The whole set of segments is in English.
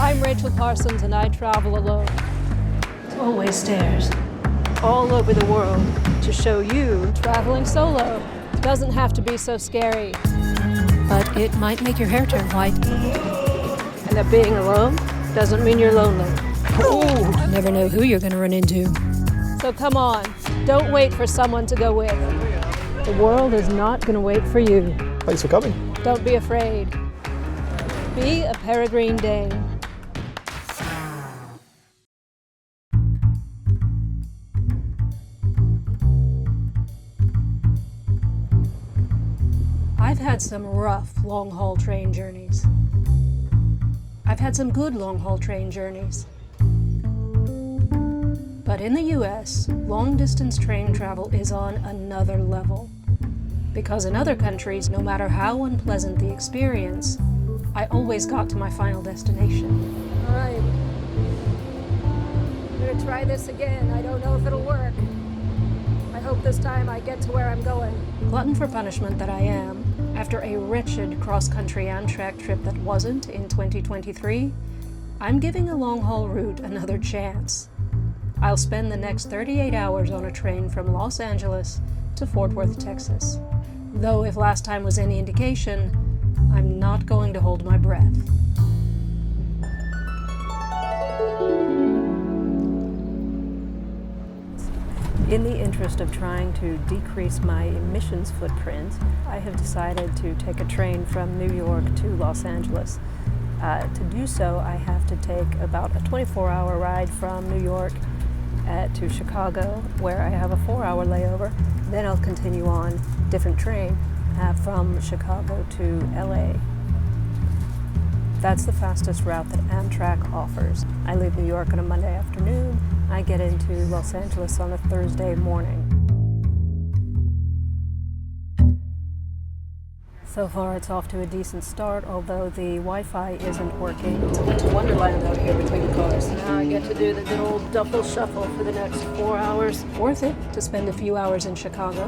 I'm Rachel Parsons and I travel alone. It's always stairs, all over the world, to show you traveling solo doesn't have to be so scary. But it might make your hair turn white. And that being alone doesn't mean you're lonely. Oh, you never know who you're gonna run into. So come on, don't wait for someone to go with. The world is not gonna wait for you. Thanks for coming. Don't be afraid. Be a Peregrine Dane. I've had some rough long-haul train journeys. I've had some good long-haul train journeys. But in the US, long-distance train travel is on another level. Because in other countries, no matter how unpleasant the experience, I always got to my final destination. All right. I'm gonna try this again. I don't know if it'll work. I hope this time I get to where I'm going. Glutton for punishment that I am, after a wretched cross-country Amtrak trip that wasn't in 2023, I'm giving a long-haul route another chance. I'll spend the next 38 hours on a train from Los Angeles to Fort Worth, Texas. Though if last time was any indication, I'm not going to hold my breath. In the interest of trying to decrease my emissions footprint, I have decided to take a train from New York to Los Angeles. To do so, I have to take about a 24-hour ride from New York to Chicago, where I have a 4-hour layover. Then I'll continue on different train from Chicago to LA. That's the fastest route that Amtrak offers. I leave New York on a Monday afternoon. I get into Los Angeles on a Thursday morning. So far it's off to a decent start, although the Wi-Fi isn't working. It's a winter wonderland out here between the cars. Now I get to do the good old duffel shuffle for the next 4 hours. Worth it to spend a few hours in Chicago.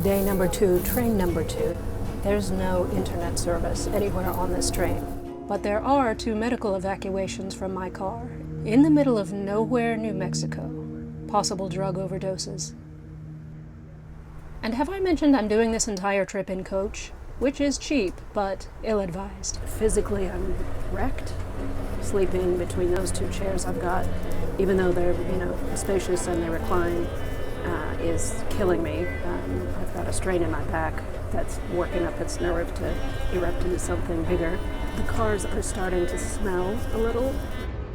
Day number 2, train number 2. There's no internet service anywhere on this train. But there are 2 medical evacuations from my car. In the middle of nowhere, New Mexico. Possible drug overdoses. And have I mentioned I'm doing this entire trip in coach? Which is cheap, but ill-advised. Physically, I'm wrecked. Sleeping between those 2 chairs I've got, even though they're, spacious and they recline, is killing me. I've got a strain in my back that's working up its nerve to erupt into something bigger. The cars are starting to smell a little.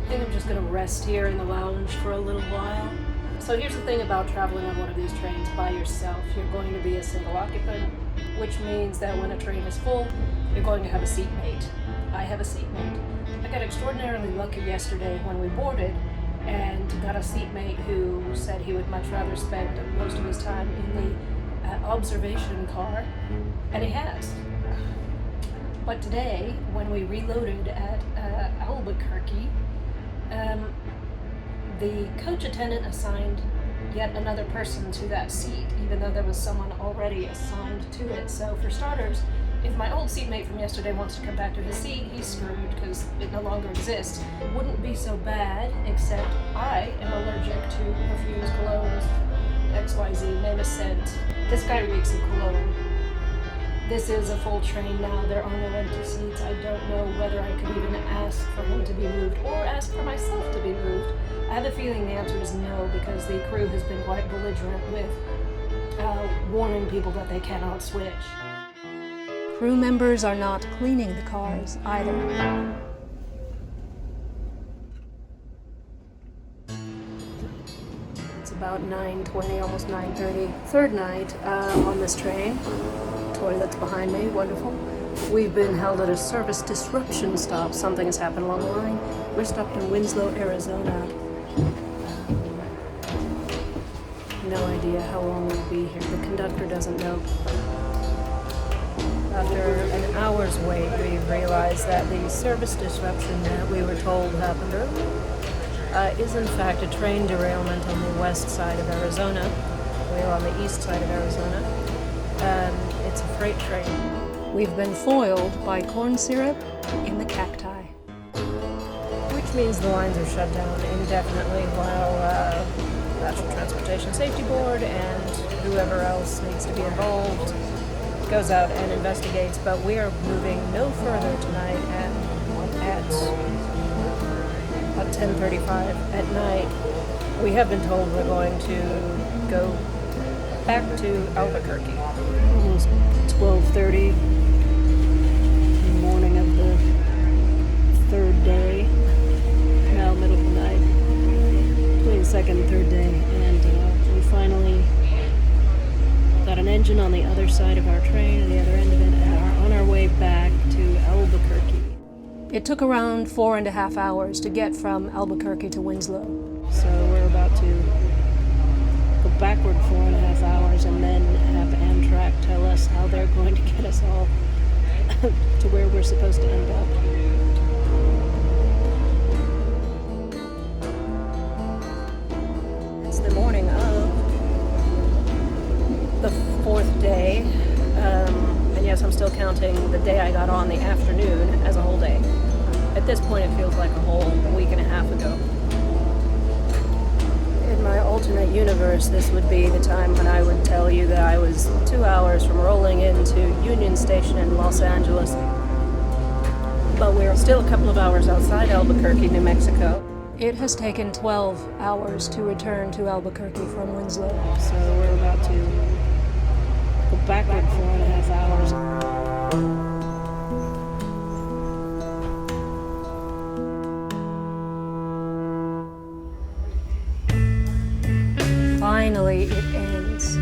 I think I'm just gonna rest here in the lounge for a little while. So here's the thing about traveling on one of these trains by yourself. You're going to be a single occupant, which means that when a train is full, you're going to have a seatmate. I have a seatmate. I got extraordinarily lucky yesterday when we boarded and got a seatmate who said he would much rather spend most of his time in the observation car, and he has. But today, when we reloaded at Albuquerque, the coach attendant assigned yet another person to that seat, even though there was someone already assigned to it. So for starters, if my old seatmate from yesterday wants to come back to his seat, he's screwed because it no longer exists. It wouldn't be so bad, except I am allergic to perfumes, colognes, XYZ, name a scent. This guy reeks of cologne. This is a full train now. There are no empty seats. I don't know whether I could even ask for him to be moved or ask for myself to be moved. I have a feeling the answer is no, because the crew has been quite belligerent with warning people that they cannot switch. Crew members are not cleaning the cars either. It's about 9:20, almost 9:30. Third night on this train. Toilets behind me, wonderful. We've been held at a service disruption stop. Something has happened along the line. We're stopped in Winslow, Arizona. No idea how long we'll be here. The conductor doesn't know. After an hour's wait, we realized that the service disruption that we were told happened earlier is in fact a train derailment on the west side of Arizona. We're on the east side of Arizona. It's a freight train. We've been foiled by corn syrup in the cacti. Which means the lines are shut down indefinitely while National Transportation Safety Board and whoever else needs to be involved goes out and investigates. But we are moving no further tonight, and at about 10:35 at night, we have been told we're going to go back to Albuquerque. Almost 12:30 in the morning of the third day, now middle of the night, between the second and third day, and we finally got an engine on the other side of our train and the other end of it, and are on our way back to Albuquerque. It took around 4.5 hours to get from Albuquerque to Winslow. So we're about to go backward 4.5 hours and then have Amtrak tell us how they're going to get us all to where we're supposed to end up. It's the morning of the fourth day, and yes, I'm still counting the day I got on, the afternoon, as a whole day. At this point, it feels like a whole week and a half ago. In my alternate universe, this would be the time when I would tell you that I was 2 hours from rolling into Union Station in Los Angeles. But we're still a couple of hours outside Albuquerque, New Mexico. It has taken 12 hours to return to Albuquerque from Winslow. So we're about to go backward 4.5 hours. Finally, it ends.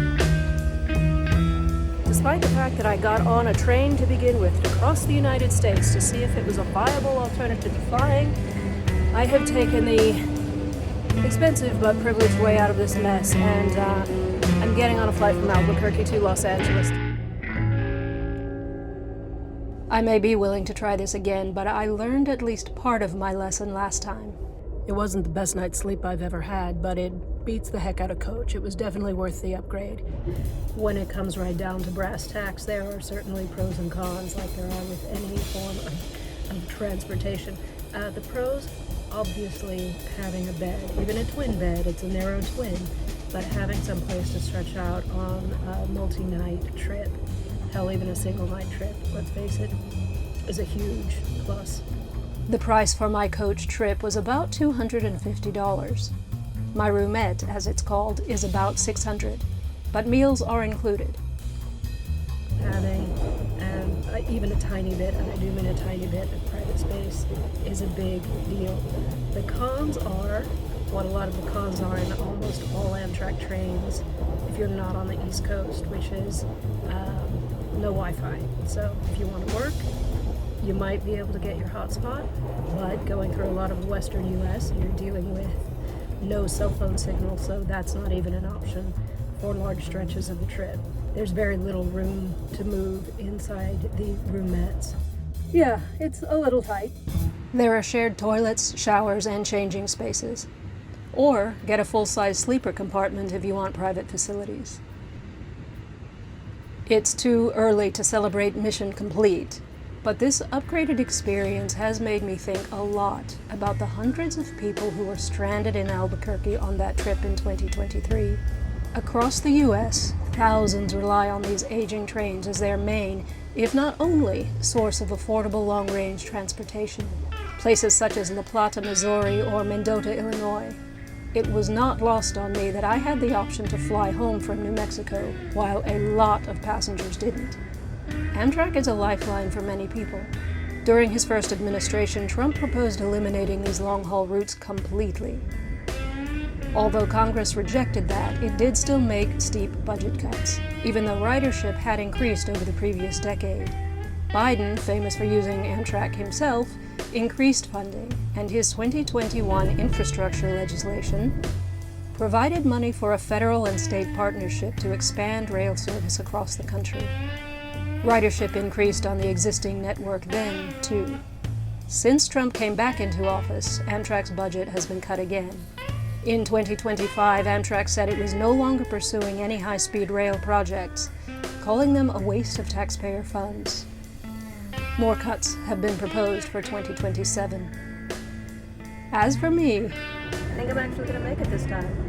Despite the fact that I got on a train to begin with to cross the United States to see if it was a viable alternative to flying, I have taken the expensive but privileged way out of this mess, and I'm getting on a flight from Albuquerque to Los Angeles. I may be willing to try this again, but I learned at least part of my lesson last time. It wasn't the best night's sleep I've ever had, but it beats the heck out of coach. It was definitely worth the upgrade. When it comes right down to brass tacks, there are certainly pros and cons, like there are with any form of transportation. The pros, obviously having a bed, even a twin bed. It's a narrow twin, but having some place to stretch out on a multi-night trip, hell, even a single night trip, let's face it, is a huge plus. The price for my coach trip was about $250. My roomette, as it's called, is about $600, but meals are included. Having even a tiny bit, and I do mean a tiny bit, of private space is a big deal. The cons are what a lot of the cons are in almost all Amtrak trains if you're not on the East Coast, which is no Wi-Fi. So if you want to work, you might be able to get your hotspot, but going through a lot of the western U.S., you're dealing with no cell phone signal, so that's not even an option for large stretches of the trip. There's very little room to move inside the roomettes. Yeah, it's a little tight. There are shared toilets, showers, and changing spaces. Or get a full-size sleeper compartment if you want private facilities. It's too early to celebrate mission complete, but this upgraded experience has made me think a lot about the hundreds of people who were stranded in Albuquerque on that trip in 2023. Across the U.S., thousands rely on these aging trains as their main, if not only, source of affordable long-range transportation. Places such as La Plata, Missouri, or Mendota, Illinois. It was not lost on me that I had the option to fly home from New Mexico, while a lot of passengers didn't. Amtrak is a lifeline for many people. During his first administration, Trump proposed eliminating these long-haul routes completely. Although Congress rejected that, it did still make steep budget cuts, even though ridership had increased over the previous decade. Biden, famous for using Amtrak himself, increased funding, and his 2021 infrastructure legislation provided money for a federal and state partnership to expand rail service across the country. Ridership increased on the existing network then, too. Since Trump came back into office, Amtrak's budget has been cut again. In 2025, Amtrak said it was no longer pursuing any high-speed rail projects, calling them a waste of taxpayer funds. More cuts have been proposed for 2027. As for me, I think I'm actually going to make it this time.